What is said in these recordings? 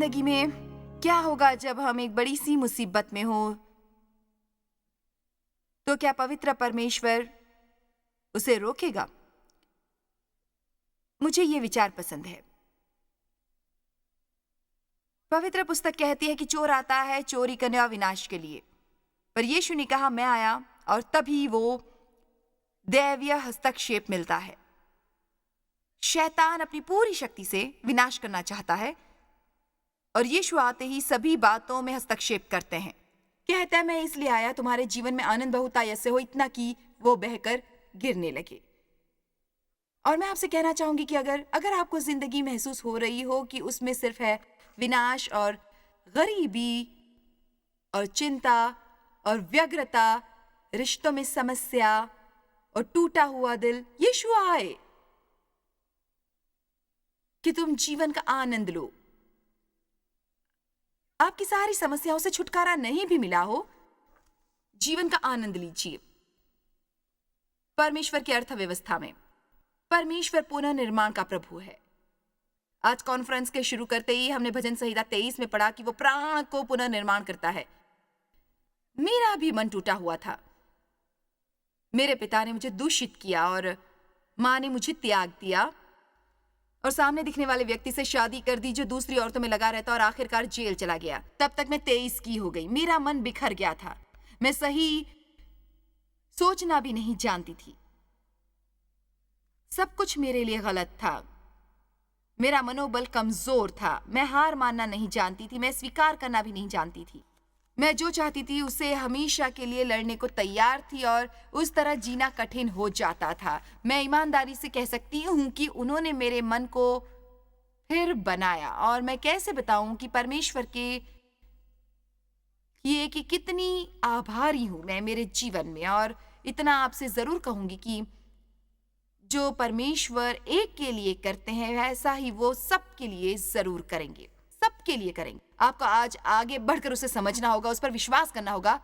जिंदगी में क्या होगा जब हम एक बड़ी सी मुसीबत में हो? तो क्या पवित्र परमेश्वर उसे रोकेगा? मुझे ये विचार पसंद है। पवित्र पुस्तक कहती है कि चोर आता है चोरी करने और विनाश के लिए, पर यीशु ने कहा मैं आया, और तभी वो दैवीय हस्तक्षेप मिलता है। शैतान अपनी पूरी शक्ति से विनाश करना चाहता है और यीशु आते ही सभी बातों में हस्तक्षेप करते हैं। कहता है मैं इसलिए आया तुम्हारे जीवन में आनंद बहुतायत से हो, इतना कि वो बहकर गिरने लगे। और मैं आपसे कहना चाहूंगी कि अगर आपको जिंदगी महसूस हो रही हो कि उसमें सिर्फ है विनाश और गरीबी और चिंता और व्यग्रता, रिश्तों में समस्या और टूटा हुआ दिल, यीशु आए कि तुम जीवन का आनंद लो। आपकी सारी समस्याओं से छुटकारा नहीं भी मिला हो, जीवन का आनंद लीजिए। परमेश्वर की अर्थव्यवस्था में परमेश्वर पुनर्निर्माण का प्रभु है। आज कॉन्फ्रेंस के शुरू करते ही हमने भजन संहिता 23 में पढ़ा कि वो प्राण को पुनर्निर्माण करता है। मेरा भी मन टूटा हुआ था। मेरे पिता ने मुझे दूषित किया और माँ ने मुझे त्याग दिया और सामने दिखने वाले व्यक्ति से शादी कर दी जो दूसरी औरतों में लगा रहता और आखिरकार जेल चला गया। तब तक मैं 23 की हो गई। मेरा मन बिखर गया था। मैं सही सोचना भी नहीं जानती थी। सब कुछ मेरे लिए गलत था। मेरा मनोबल कमजोर था। मैं हार मानना नहीं जानती थी। मैं स्वीकार करना भी नहीं जानती थी। मैं जो चाहती थी उसे हमेशा के लिए लड़ने को तैयार थी और उस तरह जीना कठिन हो जाता था। मैं ईमानदारी से कह सकती हूँ कि उन्होंने मेरे मन को फिर बनाया, और मैं कैसे बताऊं कि परमेश्वर के ये कि कितनी आभारी हूं मैं मेरे जीवन में। और इतना आपसे जरूर कहूंगी कि जो परमेश्वर एक के लिए करते हैं वैसा ही वो सबके लिए जरूर करेंगे। सबके लिए करेंगे। आपको आज आगे बढ़कर उसे समझना होगा, उस पर विश्वास करना होगा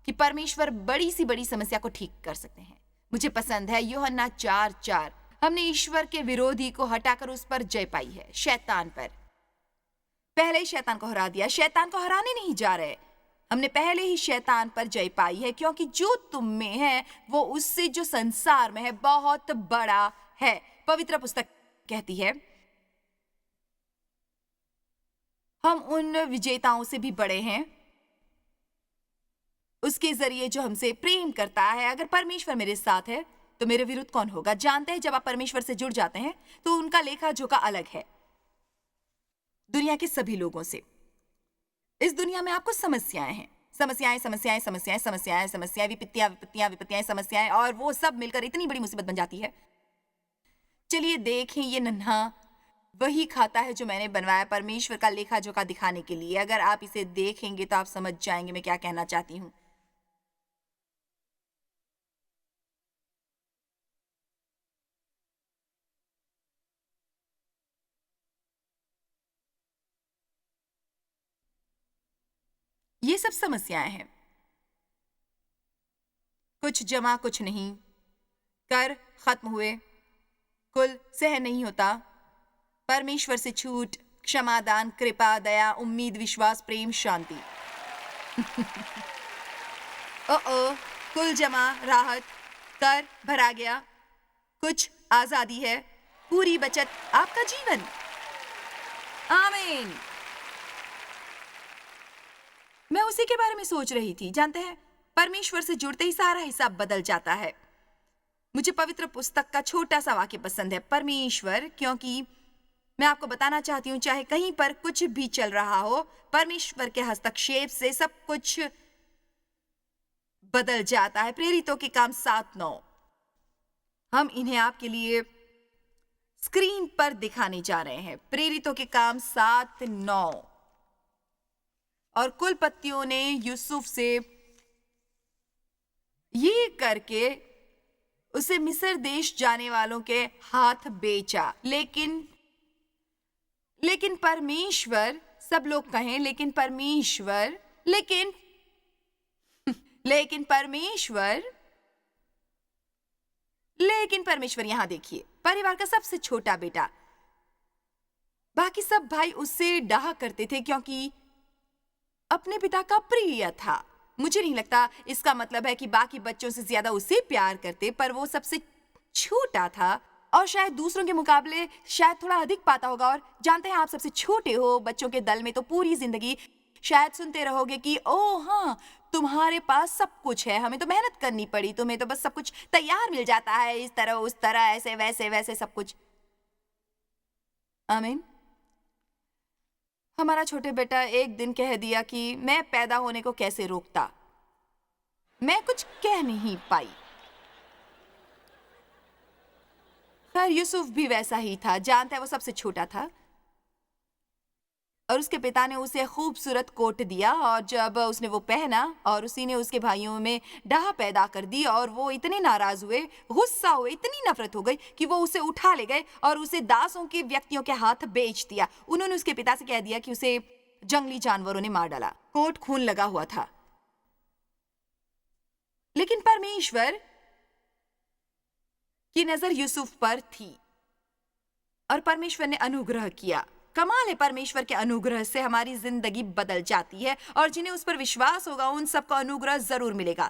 कि परमेश्वर बड़ी सी बड़ी समस्या को ठीक कर सकते हैं। मुझे पसंद है यूहन्ना 4:4। हमने ईश्वर के विरोधी को हटाकर उस पर जय पाई है, शैतान पर। पहले ही शैतान को हरा दिया। शैतान को हराने नहीं जा रहे। हमने पहले ही शैतान पर जय पाई है, क्योंकि जो तुम में है वो उससे जो संसार में है बहुत बड़ा है। पवित्र पुस्तक कहती है हम उन विजेताओं से भी बड़े हैं उसके जरिए जो हमसे प्रेम करता है। अगर परमेश्वर मेरे साथ है तो मेरे विरुद्ध कौन होगा? जानते हैं जब आप परमेश्वर से जुड़ जाते हैं तो उनका लेखा जोखा अलग है दुनिया के सभी लोगों से। इस दुनिया में आपको समस्याएं हैं, समस्याएं समस्याएं समस्याएं समस्याएं समस्याएं, विपत्तियां विपत्तियां विपत्तियां, समस्याएं, और वो सब मिलकर इतनी बड़ी मुसीबत बन जाती है। चलिए देखें, ये नन्हा वही खाता है जो मैंने बनवाया परमेश्वर का लेखा जोखा दिखाने के लिए। अगर आप इसे देखेंगे तो आप समझ जाएंगे मैं क्या कहना चाहती हूं। ये सब समस्याएं हैं, कुछ जमा कुछ नहीं, कर खत्म हुए, कुल सहन नहीं होता, परमेश्वर से छूट, क्षमादान, कृपा, दया, उम्मीद, विश्वास, प्रेम, शांति। ओ कुल जमा, राहत, कर भरा गया, कुछ आजादी है, पूरी बचत, आपका जीवन। आमीन। मैं उसी के बारे में सोच रही थी। जानते हैं, परमेश्वर से जुड़ते ही सारा हिसाब बदल जाता है। मुझे पवित्र पुस्तक का छोटा सा वाक्य पसंद है, परमेश्वर, क्योंकि मैं आपको बताना चाहती हूं चाहे कहीं पर कुछ भी चल रहा हो, परमेश्वर के हस्तक्षेप से सब कुछ बदल जाता है। प्रेरितों के काम 7:9। हम इन्हें आपके लिए स्क्रीन पर दिखाने जा रहे हैं। प्रेरितों के काम 7:9। और कुलपतियों ने यूसुफ से ये करके उसे मिस्र देश जाने वालों के हाथ बेचा। लेकिन परमेश्वर, सब लोग कहें लेकिन परमेश्वर, लेकिन परमेश्वर, यहां देखिए, परिवार का सबसे छोटा बेटा बाकी सब भाई उससे डाह करते थे क्योंकि अपने पिता का प्रिय था। मुझे नहीं लगता इसका मतलब है कि बाकी बच्चों से ज्यादा उसे प्यार करते, पर वो सबसे छोटा था और शायद दूसरों के मुकाबले शायद थोड़ा अधिक पाता होगा। और जानते हैं, आप सबसे छोटे हो बच्चों के दल में, तो पूरी जिंदगी शायद सुनते रहोगे कि ओह हाँ, तुम्हारे पास सब कुछ है, हमें तो मेहनत करनी पड़ी, तुम्हें तो बस सब कुछ तैयार मिल जाता है, इस तरह उस तरह, ऐसे वैसे वैसे सब कुछ। आमीन। हमारा छोटे बेटा एक दिन कह दिया कि मैं पैदा होने को कैसे रोकता। मैं कुछ कह नहीं पाई। खैर यूसुफ भी वैसा ही था, जानता है, वो सबसे छोटा था और उसके पिता ने उसे खूबसूरत कोट दिया और जब उसने वो पहना और उसी ने उसके भाइयों में डाह पैदा कर दी और वो इतने नाराज हुए, गुस्सा हुए, इतनी नफरत हो गई कि वो उसे उठा ले गए और उसे दासों के व्यक्तियों के हाथ बेच दिया। उन्होंने उसके पिता से कह दिया कि उसे जंगली जानवरों ने मार डाला। कोट खून लगा हुआ था, लेकिन परमेश्वर की नजर यूसुफ पर थी और परमेश्वर ने अनुग्रह किया। कमाल है, परमेश्वर के अनुग्रह से हमारी जिंदगी बदल जाती है और जिन्हें उस पर विश्वास होगा उन सबको अनुग्रह जरूर मिलेगा।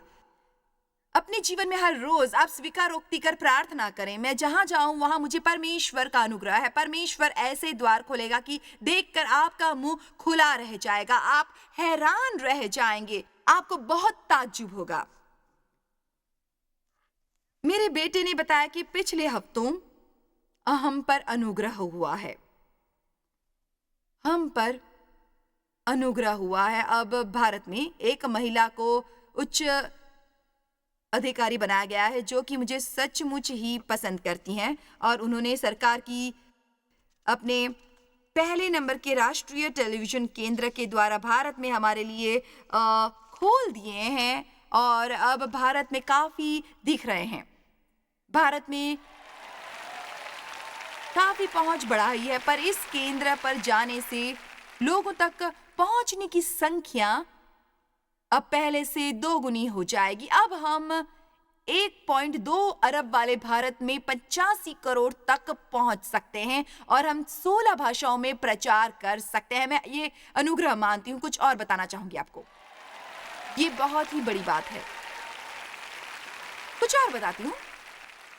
अपने जीवन में हर रोज आप स्वीकारोक्ति कर प्रार्थना करें, मैं जहां जाऊं वहां मुझे परमेश्वर का अनुग्रह है। परमेश्वर ऐसे द्वार खोलेगा कि देखकर आपका मुंह खुला रह जाएगा, आप हैरान रह जाएंगे, आपको बहुत ताज्जुब होगा। मेरे बेटे ने बताया कि पिछले हफ्तों हम पर अनुग्रह हुआ है, हम पर अनुग्रह हुआ है। अब भारत में एक महिला को उच्च अधिकारी बनाया गया है जो कि मुझे सचमुच ही पसंद करती हैं और उन्होंने सरकार की अपने पहले नंबर के राष्ट्रीय टेलीविजन केंद्र के द्वारा भारत में हमारे लिए खोल दिए हैं और अब भारत में काफी दिख रहे हैं। भारत में काफी पहुंच बढ़ाई है, पर इस केंद्र पर जाने से लोगों तक पहुंचने की संख्या अब पहले से 2 गुनी हो जाएगी। अब हम 1.2 अरब वाले भारत में 85 करोड़ तक पहुंच सकते हैं और हम 16 भाषाओं में प्रचार कर सकते हैं। मैं ये अनुग्रह मानती हूं। कुछ और बताना चाहूंगी आपको, ये बहुत ही बड़ी बात है। कुछ और बताती हूँ।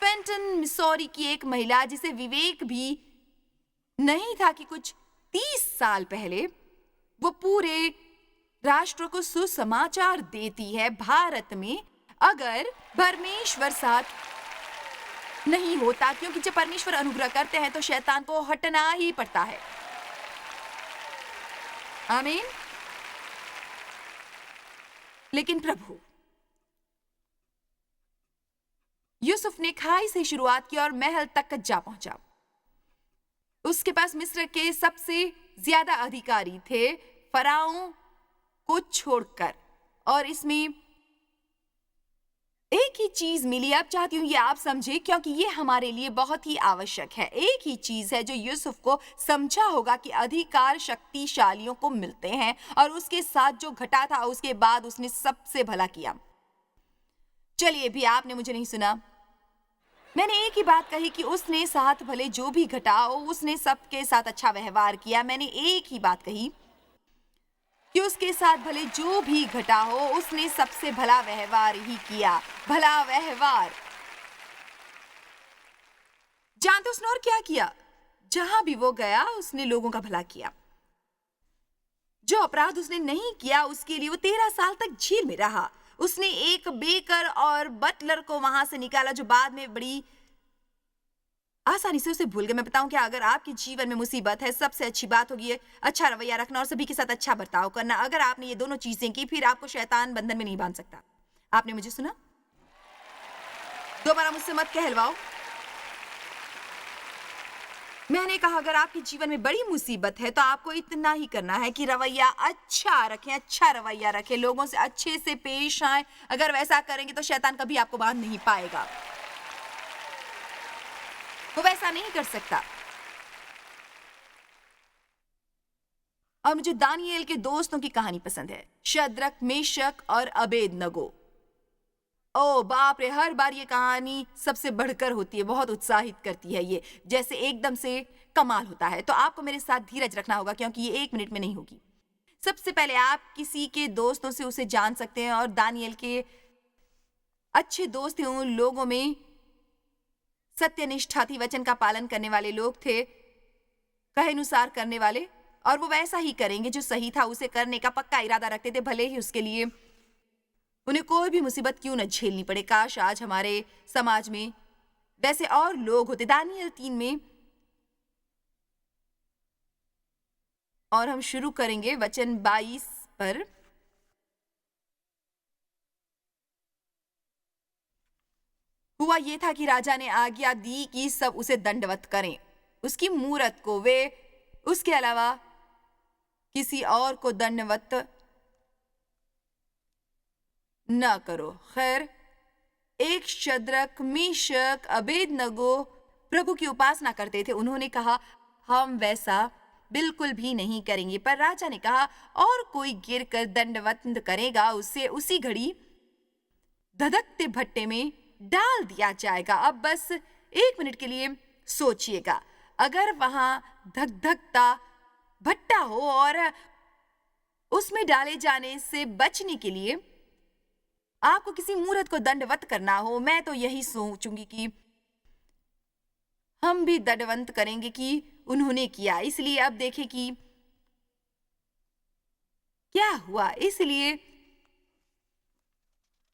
फेंटन मिसौरी की एक महिला जिसे विवेक भी नहीं था कि कुछ 30 साल पहले वो पूरे राष्ट्र को सुसमाचार देती है। भारत में अगर परमेश्वर साथ नहीं होता, क्योंकि जब परमेश्वर अनुग्रह करते हैं तो शैतान को हटना ही पड़ता है। आमीन। लेकिन प्रभु यूसुफ ने खाई से शुरुआत की और महल तक जा पहुंचा। उसके पास मिस्र के सबसे ज्यादा अधिकारी थे फराओं को छोड़कर, और इसमें एक ही चीज मिली। अब चाहती हूं ये आप समझे, क्योंकि ये हमारे लिए बहुत ही आवश्यक है। एक ही चीज है जो यूसुफ को समझा होगा कि अधिकार शक्तिशालियों को मिलते हैं और उसके साथ जो घटा था उसके बाद उसने सबसे भला किया। चलिए, भी आपने मुझे नहीं सुना। मैंने एक ही बात कही कि उसने साथ भले जो भी घटाओ उसने सबके साथ अच्छा व्यवहार किया। मैंने एक ही बात कही कि उसके साथ भले जो भी घटा हो उसने सबसे भला व्यवहार ही किया। भला व्यवहार। जानते उसने और क्या किया? जहां भी वो गया उसने लोगों का भला किया। जो अपराध उसने नहीं किया उसके लिए वो 13 साल तक जेल में रहा। उसने एक बेकर और बटलर को वहां से निकाला जो बाद में बड़ी आसानी से उसे भूल गए। मैं बताऊं क्या, अगर आपके जीवन में मुसीबत है, सबसे अच्छी बात होगी अच्छा रवैया रखना और सभी के साथ अच्छा बर्ताव करना। अगर आपने ये दोनों चीजें की, फिर आपको शैतान बंधन में नहीं बांध सकता। आपने मुझे सुना? दोबारा मुझसे मत कहलवाओ। मैंने कहा अगर आपके जीवन में बड़ी मुसीबत है तो आपको इतना ही करना है कि रवैया अच्छा रखें, अच्छा रवैया रखें, लोगों से अच्छे से पेश आए। अगर वैसा करेंगे तो शैतान कभी आपको बांध नहीं पाएगा, वो वैसा नहीं कर सकता। और मुझे दानियेल के दोस्तों की कहानी पसंद है, शद्रक, मेशक और अबेदनगो। ओ बाप रे, हर बार ये कहानी सबसे बढ़कर होती है, बहुत उत्साहित करती है ये। जैसे एकदम से कमाल होता है। तो आपको मेरे साथ धीरज रखना होगा क्योंकि ये 1 मिनट में नहीं होगी। सबसे पहले आप किसी के दोस्तों से उसे जान सकते हैं और दानियल के अच्छे दोस्त थे, उन लोगों में सत्यनिष्ठा थी, वचन का पालन करने वाले लोग थे, कहे अनुसार करने वाले, और वो वैसा ही करेंगे जो सही था, उसे करने का पक्का इरादा रखते थे, भले ही उसके लिए उन्हें कोई भी मुसीबत क्यों न झेलनी पड़े। काश आज हमारे समाज में वैसे और लोग होते। दानियल 3 में, और हम शुरू करेंगे वचन 22 पर। हुआ ये था कि राजा ने आज्ञा दी कि सब उसे दंडवत करें, उसकी मूरत को, वे उसके अलावा किसी और को दंडवत न करो। खैर, एक शद्रक, मीशक, अबेदनगो प्रभु की उपासना करते थे। उन्होंने कहा, हम वैसा बिल्कुल भी नहीं करेंगे। पर राजा ने कहा, और कोई गिरकर दंडवत करेगा, उसे उसी घड़ी धधकते भट्टे में डाल दिया जाएगा। अब बस 1 मिनट के लिए सोचिएगा, अगर वहां धकधकता भट्टा हो और उसमें डाले जाने से बचने के लिए आपको किसी मूर्त को दंडवत करना हो, मैं तो यही सोचूंगी कि हम भी दंडवत करेंगे कि उन्होंने किया। इसलिए अब देखें कि क्या हुआ। इसलिए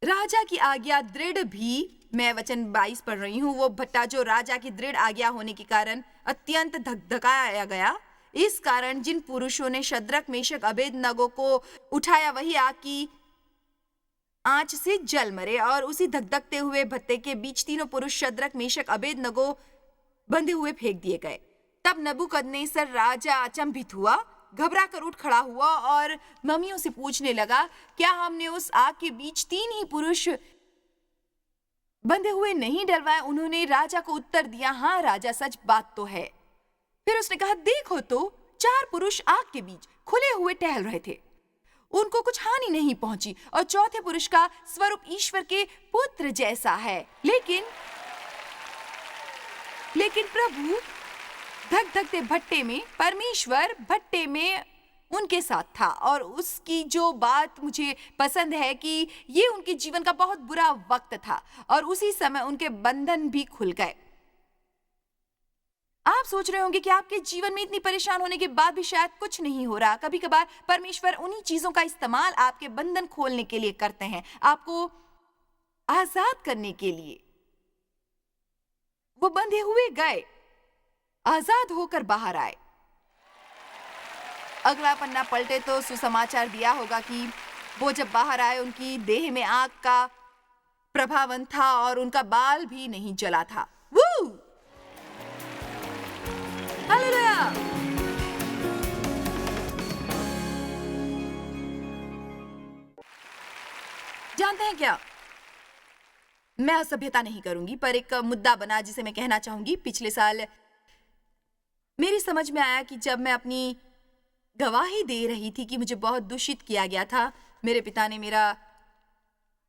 राजा की आज्ञा दृढ़ भी, मैं वचन 22 पढ़ रही हूं, वो भट्टा जो राजा की दृढ़ आज्ञा होने के कारण अत्यंत धकधकाया गया, इस कारण जिन पुरुषों ने शद्रक, मेशक, अबेदनगो को उठाया, वही आग की आंच से जल मरे। और उसी धकधकते हुए भट्टे के बीच तीनों पुरुष शद्रक, मेशक, अबेदनगो बंधे हुए फेंक दिए गए। तब नबूकदनेस्सर राजा अचंभित हुआ, घबरा कर उठ खड़ा हुआ और मम्मियों से पूछने लगा, क्या हमने उस आग के बीच 3 ही पुरुष बंधे हुए नहीं डलवाए? उन्होंने राजा को उत्तर दिया, हाँ राजा, सच बात तो है। फिर उसने कहा, देखो तो 4 पुरुष आग के बीच खुले हुए टहल रहे थे, उनको कुछ हानि नहीं पहुंची, और चौथे पुरुष का स्वरूप ईश्वर के पुत्र जैसा है। लेकिन प्रभु धकधकते भट्टे में, परमेश्वर भट्टे में उनके साथ था। और उसकी जो बात मुझे पसंद है कि ये उनके जीवन का बहुत बुरा वक्त था और उसी समय उनके बंधन भी खुल गए। आप सोच रहे होंगे कि आपके जीवन में इतनी परेशान होने के बाद भी शायद कुछ नहीं हो रहा। कभी कभार परमेश्वर उन्हीं चीजों का इस्तेमाल आपके बंधन खोलने के लिए करते हैं, आपको आजाद करने के लिए। वो बंधे हुए गए, आजाद होकर बाहर आए। अगला पन्ना पलटे तो सुसमाचार दिया होगा कि वो जब बाहर आए, उनकी देह में आग का प्रभावन था और उनका बाल भी नहीं जला था। वू! हालेलुया! जानते हैं क्या, मैं असभ्यता नहीं करूंगी, पर एक मुद्दा बना जिसे मैं कहना चाहूंगी। पिछले साल मेरी समझ में आया कि जब मैं अपनी गवाही दे रही थी कि मुझे बहुत दूषित किया गया था, मेरे पिता ने मेरा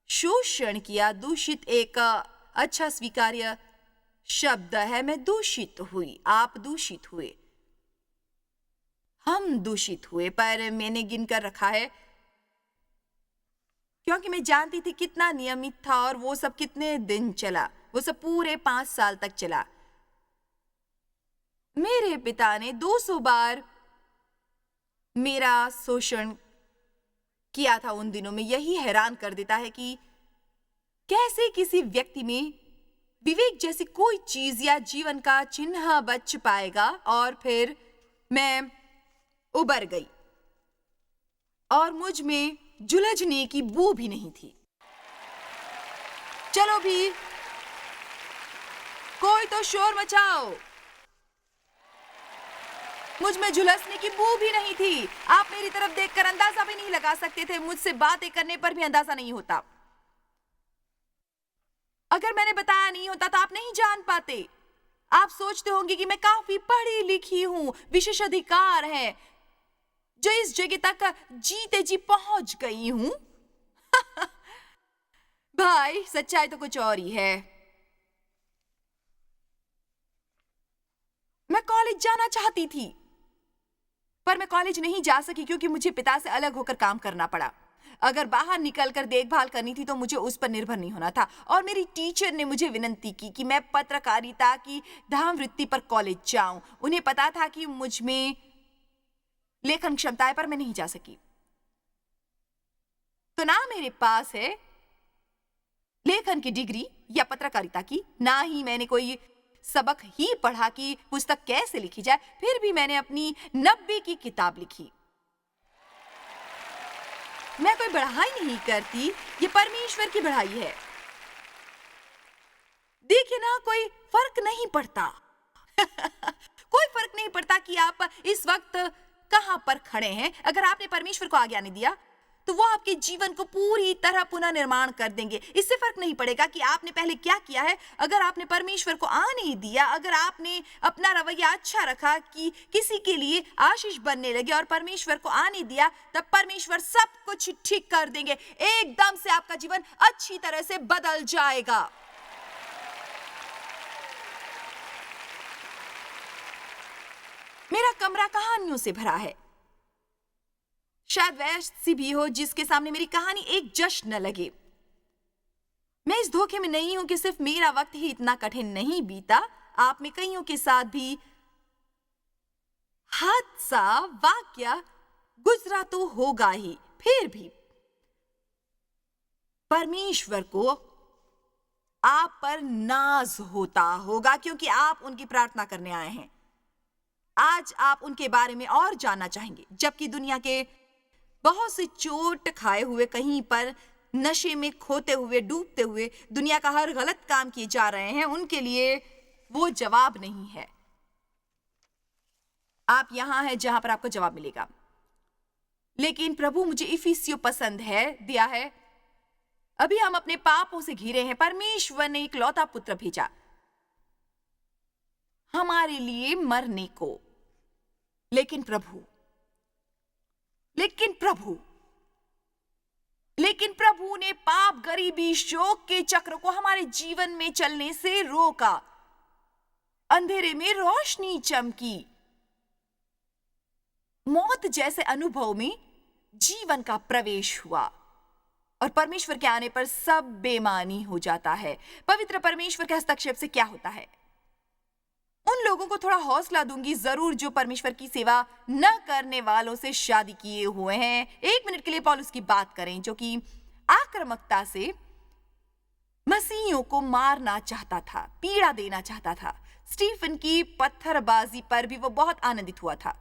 शोषण किया। दूषित एक अच्छा स्वीकार्य शब्द है। मैं दूषित हुई, आप दूषित हुए, हम दूषित हुए, पर मैंने गिनकर रखा है क्योंकि मैं जानती थी कितना नियमित था और वो सब कितने दिन चला। वो सब पूरे 5 साल तक चला। मेरे पिता ने 200 बार मेरा शोषण किया था उन दिनों में। यही हैरान कर देता है कि कैसे किसी व्यक्ति में विवेक जैसी कोई चीज या जीवन का चिन्ह बच पाएगा। और फिर मैं उबर गई और मुझ में जुलझने की बू भी नहीं थी। चलो भी, कोई तो शोर मचाओ। मुझ में झुलसने की बू भी नहीं थी। आप मेरी तरफ देखकर अंदाजा भी नहीं लगा सकते थे, मुझसे बातें करने पर भी अंदाजा नहीं होता। अगर मैंने बताया नहीं होता तो आप नहीं जान पाते। आप सोचते होंगे कि मैं काफी पढ़ी लिखी हूं, विशेष अधिकार है, जो इस जगह तक जीते जी पहुंच गई हूं। भाई, सच्चाई तो कुछ और ही है। मैं कॉलेज जाना चाहती थी, पर मैं कॉलेज नहीं जा सकी क्योंकि मुझे पिता से अलग होकर काम करना पड़ा। अगर बाहर निकलकर देखभाल करनी थी तो मुझे उस पर निर्भर नहीं होना था। और मेरी टीचर ने मुझे विनती की कि मैं पत्रकारिता की धामवृत्ति पर कॉलेज जाऊं। उन्हें पता था कि मुझ में लेखन क्षमता है, पर मैं नहीं जा सकी। तो ना मेरे पास है लेखन की डिग्री या पत्रकारिता की, ना ही मैंने कोई सबक ही पढ़ा कि पुस्तक कैसे लिखी जाए। फिर भी मैंने अपनी 90 की किताब लिखी। मैं कोई बढ़ाई नहीं करती, ये परमेश्वर की बढ़ाई है। देखिए ना, कोई फर्क नहीं पड़ता। कोई फर्क नहीं पड़ता कि आप इस वक्त कहां पर खड़े हैं। अगर आपने परमेश्वर को आज्ञा नहीं दिया तो वो आपके जीवन को पूरी तरह पुनः निर्माण कर देंगे। इससे फर्क नहीं पड़ेगा कि आपने पहले क्या किया है। अगर आपने परमेश्वर को आने दिया, अगर आपने अपना रवैया अच्छा रखा कि किसी के लिए आशीष बनने लगे और परमेश्वर को आने दिया, तब परमेश्वर सब कुछ ठीक कर देंगे। एकदम से आपका जीवन अच्छी तरह से बदल जाएगा। मेरा कमरा कहानियों से भरा है। शायद वैसी भी हो जिसके सामने मेरी कहानी एक जश्न न लगे। मैं इस धोखे में नहीं हूं कि सिर्फ मेरा वक्त ही इतना कठिन नहीं बीता। आप में कईयों के साथ भी हादसा वाकया गुजरा तो होगा ही। फिर भी परमेश्वर को आप पर नाज होता होगा क्योंकि आप उनकी प्रार्थना करने आए हैं। आज आप उनके बारे में और जानना चाहेंगे, जबकि दुनिया के बहुत से चोट खाए हुए, कहीं पर नशे में खोते हुए, डूबते हुए, दुनिया का हर गलत काम किए जा रहे हैं, उनके लिए वो जवाब नहीं है। आप यहां हैं जहां पर आपको जवाब मिलेगा। लेकिन प्रभु मुझे इफिसियों पसंद है दिया है। अभी हम अपने पापों से घिरे हैं। परमेश्वर ने इकलौता पुत्र भेजा हमारे लिए मरने को। लेकिन प्रभु ने पाप, गरीबी, शोक के चक्र को हमारे जीवन में चलने से रोका। अंधेरे में रोशनी चमकी। मौत जैसे अनुभव में जीवन का प्रवेश हुआ और परमेश्वर के आने पर सब बेमानी हो जाता है। पवित्र परमेश्वर के हस्तक्षेप से क्या होता है? उन लोगों को थोड़ा हौसला दूंगी जरूर जो परमेश्वर की सेवा न करने वालों से शादी किए हुए हैं। एक मिनट के लिए पौलुस की बात करें, जो कि आक्रामकता से मसीहियों को मारना चाहता था, पीड़ा देना चाहता था। स्टीफन की पत्थरबाजी पर भी वो बहुत आनंदित हुआ था।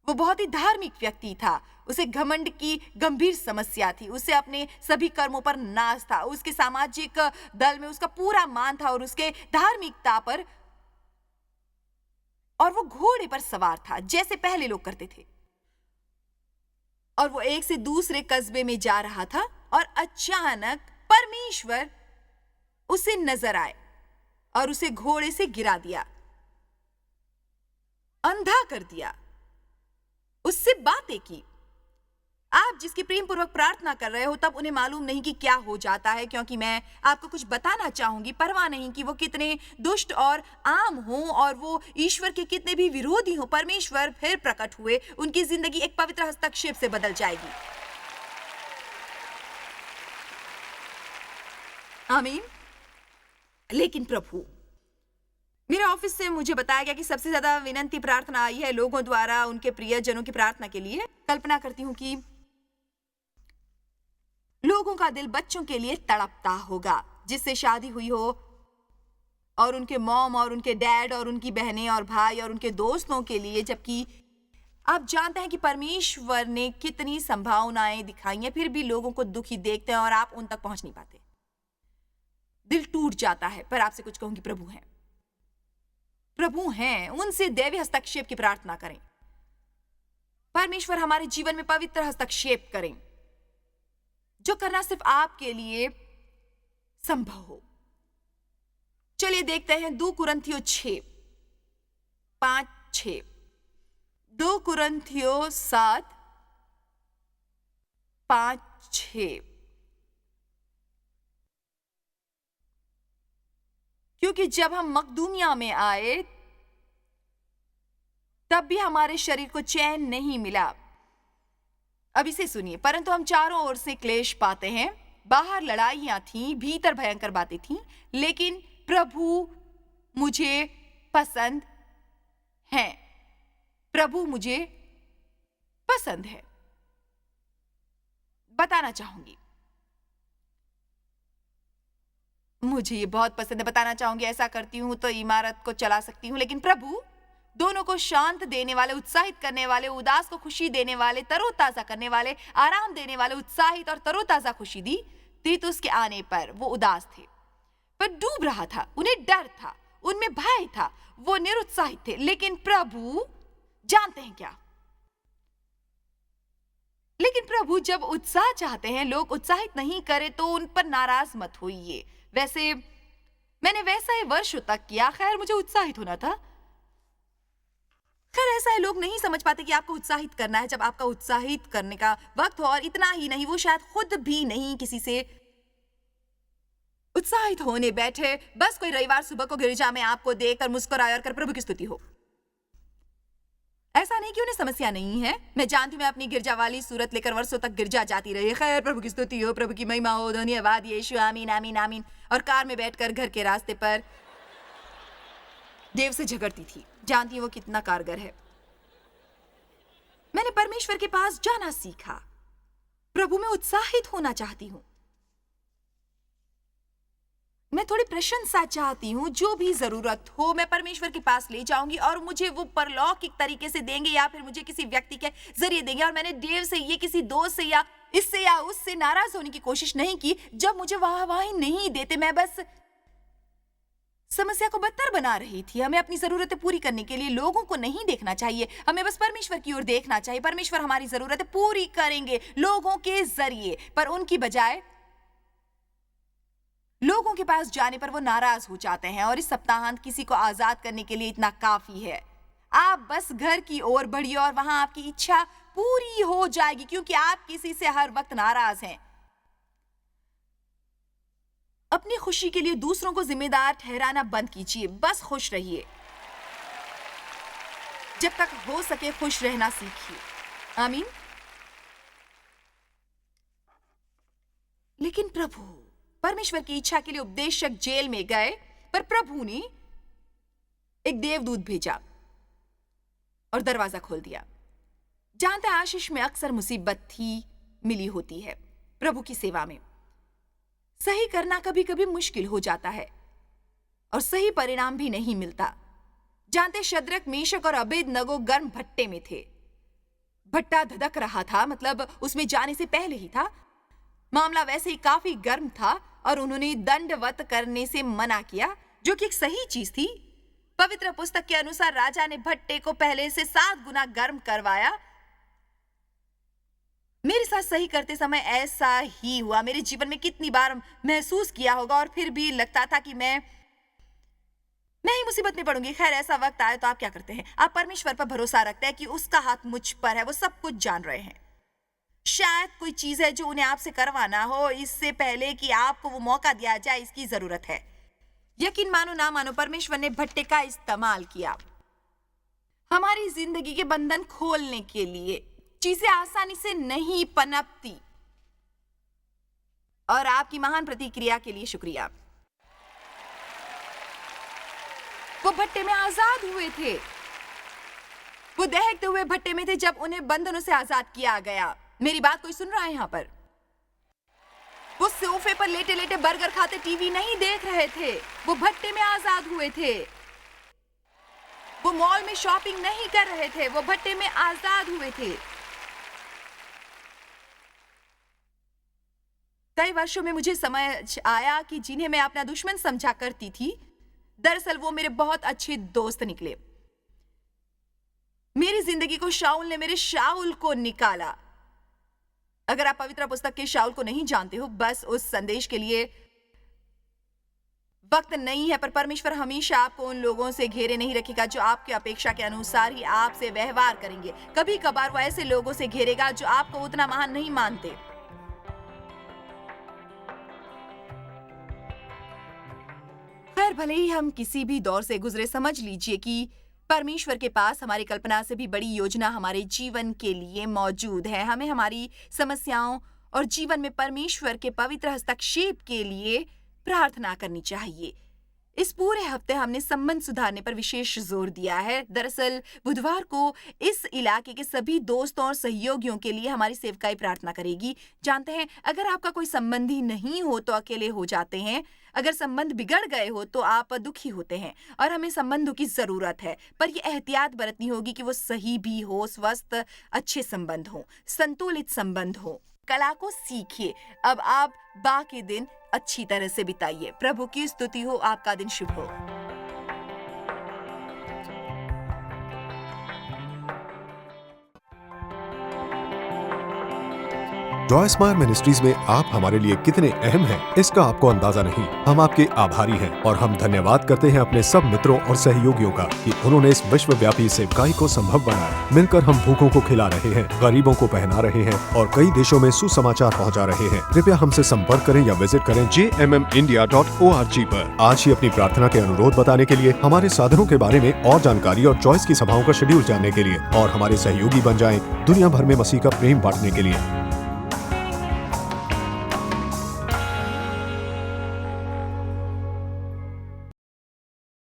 वो बहुत ही धार्मिक व्यक्ति था। उसे घमंड की गंभीर समस्या थी। उसे अपने सभी कर्मों पर नाज था। उसके सामाजिक दल में उसका पूरा मान था और उसके धार्मिकता पर, और वो घोड़े पर सवार था जैसे पहले लोग करते थे। और वो एक से दूसरे कस्बे में जा रहा था और अचानक परमेश्वर उसे नजर आए और उसे घोड़े से गिरा दिया, अंधा कर दिया, उससे बातें की। आप जिसकी प्रेम पूर्वक प्रार्थना कर रहे हो, तब उन्हें मालूम नहीं कि क्या हो जाता है, क्योंकि मैं आपको कुछ बताना चाहूंगी। परवाह नहीं कि वो कितने दुष्ट और आम हों और वो ईश्वर के कितने भी विरोधी हों, परमेश्वर फिर प्रकट हुए, उनकी जिंदगी एक पवित्र हस्तक्षेप से बदल जाएगी। आमीन। लेकिन प्रभु, मेरे ऑफिस से मुझे बताया गया कि सबसे ज्यादा विनंती प्रार्थना आई है लोगों द्वारा उनके प्रियजनों की प्रार्थना के लिए। कल्पना करती हूं कि लोगों का दिल बच्चों के लिए तड़पता होगा जिससे शादी हुई हो, और उनके मॉम और उनके डैड और उनकी बहनें और भाई और उनके दोस्तों के लिए, जबकि आप जानते हैं कि परमेश्वर ने कितनी संभावनाएं दिखाई हैं, फिर भी लोगों को दुखी देखते हैं और आप उन तक पहुंच नहीं पाते। दिल टूट जाता है। पर आपसे कुछ कहूंगी, प्रभु हैं, उनसे दैवीय हस्तक्षेप की प्रार्थना करें। परमेश्वर हमारे जीवन में पवित्र हस्तक्षेप करें, जो करना सिर्फ आपके लिए संभव हो। चलिए देखते हैं 2 कुरिन्थियों 6:5-6, 2 कुरिन्थियों 7:5-6। क्योंकि जब हम मकदूनिया में आए तब भी हमारे शरीर को चैन नहीं मिला। अब इसे सुनिए, परंतु हम चारों ओर से क्लेश पाते हैं। बाहर लड़ाइयां थीं, भीतर भयंकर बातें थीं, लेकिन प्रभु मुझे पसंद है। प्रभु मुझे पसंद है। बताना चाहूंगी, मुझे ये बहुत पसंद है। बताना चाहूंगी, ऐसा करती हूं तो इमारत को चला सकती हूं, लेकिन प्रभु दोनों को शांत देने वाले, उत्साहित करने वाले, उदास को खुशी देने वाले, तरोताजा करने वाले, आराम देने वाले, उत्साहित और तरोताजा खुशी दी। तीतुस के आने पर वो उदास थे, पर डूब रहा था, उन्हें डर था, उनमें भय था, वो निरुत्साहित थे। लेकिन प्रभु जानते हैं क्या? लेकिन प्रभु जब उत्साह चाहते हैं, लोग उत्साहित नहीं करे तो उन पर नाराज मत होइए। वैसे मैंने वैसा ही वर्षों तक किया। खैर, मुझे उत्साहित होना था। खैर, ऐसा है, लोग नहीं समझ पाते कि आपको उत्साहित करना है जब आपका उत्साहित करने का वक्त हो। और इतना ही नहीं, वो शायद खुद भी नहीं किसी से उत्साहित होने बैठे। बस कोई रविवार सुबह को गिरजा में आपको देखकर मुस्कुराए और कर प्रभु की स्तुति हो। ऐसा नहीं कि उन्हें समस्या नहीं है। मैं जानती हूँ, मैं अपनी गिरजा वाली सूरत लेकर वर्षों तक गिरजा जाती रही। खैर, प्रभु की स्तुति हो, प्रभु की महिमा हो, धन्यवाद यीशु, आमीन आमीन आमीन। और कार में बैठकर घर के रास्ते पर देव से झगड़ती थी। जानती हूँ वो कितना कारगर है। मैंने परमेश्वर के पास जाना सीखा। प्रभु में उत्साहित होना चाहती हूँ। मैं थोड़ी प्रशंसा चाहती हूँ। जो भी जरूरत हो मैं परमेश्वर के पास ले जाऊंगी और मुझे वो परलौकिक तरीके से देंगे, या फिर मुझे किसी व्यक्ति के जरिए देंगे। और मैंने देव से, ये किसी दोस्त से या इससे या उससे नाराज होने की कोशिश नहीं की जब मुझे वाहवाही नहीं देते। मैं बस समस्या को बदतर बना रही थी। हमें अपनी जरूरतें पूरी करने के लिए लोगों को नहीं देखना चाहिए, हमें बस परमेश्वर की ओर देखना चाहिए। परमेश्वर हमारी जरूरतें पूरी करेंगे लोगों के जरिए, पर उनकी बजाय लोगों के पास जाने पर वो नाराज हो जाते हैं। और इस सप्ताहांत किसी को आजाद करने के लिए इतना काफी है। आप बस घर की ओर बढ़िए और वहां आपकी इच्छा पूरी हो जाएगी, क्योंकि आप किसी से हर वक्त नाराज हैं। अपनी खुशी के लिए दूसरों को जिम्मेदार ठहराना बंद कीजिए। बस खुश रहिए। जब तक हो सके खुश रहना सीखिए। आमीन। लेकिन प्रभु, परमेश्वर की इच्छा के लिए उपदेशक जेल में गए, पर प्रभु ने एक देवदूत भेजा और दरवाजा खोल दिया। जानते हैं, आशीष में अक्सर मुसीबत ही मिली होती है। प्रभु की सेवा में सही करना कभी कभी मुश्किल हो जाता है और सही परिणाम भी नहीं मिलता। जानते, शद्रक, मेशक और अबेदनगो गर्म भट्टे में थे। भट्टा धधक रहा था, मतलब उसमें जाने से पहले ही था। मामला वैसे ही काफी गर्म था और उन्होंने दंडवत करने से मना किया, जो कि एक सही चीज थी। पवित्र पुस्तक के अनुसार राजा ने भट्टे को पहले से 7 गुना गर्म करवाया। मेरे साथ सही करते समय ऐसा ही हुआ। मेरे जीवन में कितनी बार महसूस किया होगा और फिर भी लगता था कि मैं ही मुसीबत में पड़ूंगी। खैर, ऐसा वक्त आया तो आप क्या करते हैं? आप परमेश्वर पर भरोसा रखते हैं कि उसका हाथ मुझ पर है, वो सब कुछ जान रहे हैं। शायद कोई चीज है जो उन्हें आपसे करवाना हो, इससे पहले कि आपको वो मौका दिया जाए, इसकी जरूरत है। यकीन मानो ना मानो, परमेश्वर ने भट्टे का इस्तेमाल किया हमारी जिंदगी के बंधन खोलने के लिए। चीजें आसानी से नहीं पनपती। और आपकी महान प्रतिक्रिया के लिए शुक्रिया। वो भट्टे में आजाद हुए थे। वो दहकते हुए भट्टे में थे जब उन्हें बंधनों से आजाद किया गया। मेरी बात कोई सुन रहा है यहाँ पर? वो सोफे पर लेटे लेटे बर्गर खाते टीवी नहीं देख रहे थे। वो भट्टे में आजाद हुए थे। वो मॉल में शॉपिंग नहीं कर रहे थे। वो भट्टे में आजाद हुए थे। कई वर्षों में मुझे समझ आया कि जिन्हें मैं अपना दुश्मन समझा करती थी, दरअसल वो मेरे बहुत अच्छे दोस्त निकले। मेरी जिंदगी को शाऊल ने मेरे शाऊल को निकाला। अगर आप पवित्र पुस्तक के शाऊल को नहीं जानते हो, बस उस संदेश के लिए वक्त नहीं है, पर परमेश्वर हमेशा आपको उन लोगों से घेरे नहीं रखेगा जो आपकी अपेक्षा के अनुसार ही आपसे व्यवहार करेंगे। कभी कभार वो ऐसे लोगों से घेरेगा जो आपको उतना महान नहीं मानते। खैर, भले ही हम किसी भी दौर से गुजरे, समझ लीजिए कि परमेश्वर के पास हमारी कल्पना से भी बड़ी योजना हमारे जीवन के लिए मौजूद है। हमें हमारी समस्याओं और जीवन में परमेश्वर के पवित्र हस्तक्षेप के लिए प्रार्थना करनी चाहिए। इस पूरे हफ्ते हमने संबंध सुधारने पर विशेष जोर दिया है। दरअसल बुधवार को इस इलाके के सभी दोस्तों और सहयोगियों के लिए हमारी सेवकाई प्रार्थना करेगी। जानते हैं, अगर आपका कोई संबंधी नहीं हो तो अकेले हो जाते हैं। अगर संबंध बिगड़ गए हो तो आप दुखी होते हैं और हमें संबंधों की जरूरत है, पर यह एहतियात बरतनी होगी कि वो सही भी हो, स्वस्थ अच्छे संबंध हो, संतुलित संबंध हो। कला को सीखिए। अब आप बाकी दिन अच्छी तरह से बिताइए। प्रभु की स्तुति हो। आपका दिन शुभ हो। जॉय स्माइल मिनिस्ट्रीज में आप हमारे लिए कितने अहम हैं, इसका आपको अंदाजा नहीं। हम आपके आभारी हैं और हम धन्यवाद करते हैं अपने सब मित्रों और सहयोगियों का कि उन्होंने इस विश्वव्यापी सेवकाई को संभव बनाया। मिलकर हम भूखों को खिला रहे हैं, गरीबों को पहना रहे हैं और कई देशों में सुसमाचार पहुंचा रहे हैं। कृपया हमसे संपर्क करें या विजिट करें jmmindia.org पर। आज ही अपनी प्रार्थना के अनुरोध बताने के लिए, हमारे साधनों के बारे में और जानकारी और चॉइस की सभाओं का शेड्यूल जानने के लिए और हमारे सहयोगी बन जाएं दुनिया भर में मसीह का प्रेम बांटने के लिए।